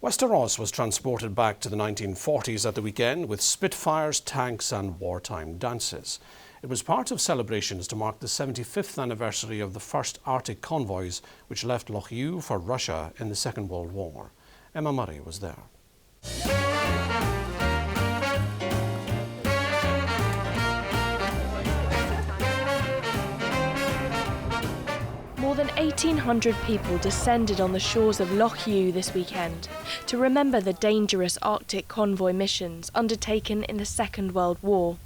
Westeros was transported back to the 1940s at the weekend with spitfires, tanks and wartime dances. It was part of celebrations to mark the 75th anniversary of the first Arctic convoys which left Loch Ewe for Russia in the Second World War. Emma Murray was there. More than 1,800 people descended on the shores of Loch Ewe this weekend to remember the dangerous Arctic convoy missions undertaken in the Second World War.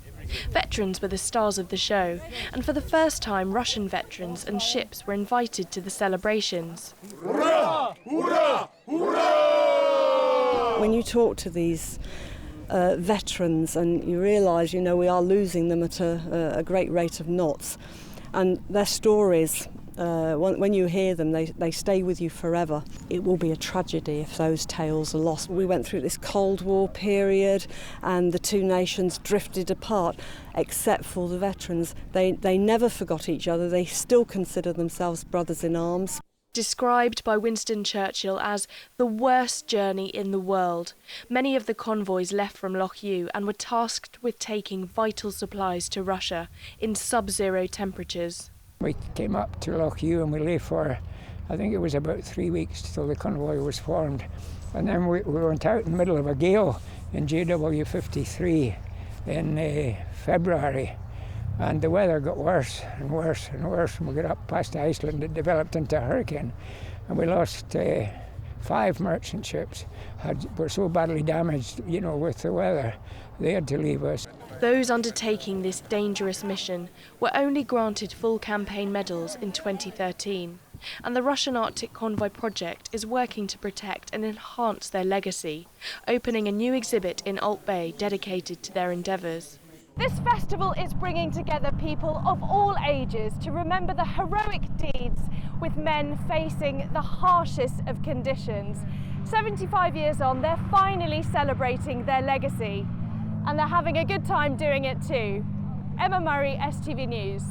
Veterans were the stars of the show, and for the first time Russian veterans and ships were invited to the celebrations. Hurrah! Hurrah! Hurrah! When you talk to these veterans and you realise, we are losing them at a great rate of knots, and their stories, when you hear them, they stay with you forever. It will be a tragedy if those tales are lost. We went through this Cold War period and the two nations drifted apart, except for the veterans. They never forgot each other. They still consider themselves brothers in arms. Described by Winston Churchill as the worst journey in the world, many of the convoys left from Loch Ewe and were tasked with taking vital supplies to Russia in sub-zero temperatures. We came up to Loch Ewe and we lay for, I think it was about 3 weeks till the convoy was formed. And then we went out in the middle of a gale in JW53 in February. And the weather got worse and worse and worse. And we got up past Iceland, it developed into a hurricane. And we lost 5 merchant ships, were so badly damaged, with the weather, they had to leave us. Those undertaking this dangerous mission were only granted full campaign medals in 2013, and the Russian Arctic Convoy project is working to protect and enhance their legacy, opening a new exhibit in Alt Bay dedicated to their endeavours. This festival is bringing together people of all ages to remember the heroic deeds with men facing the harshest of conditions. 75 years on, they're finally celebrating their legacy. And they're having a good time doing it too. Emma Murray, STV News.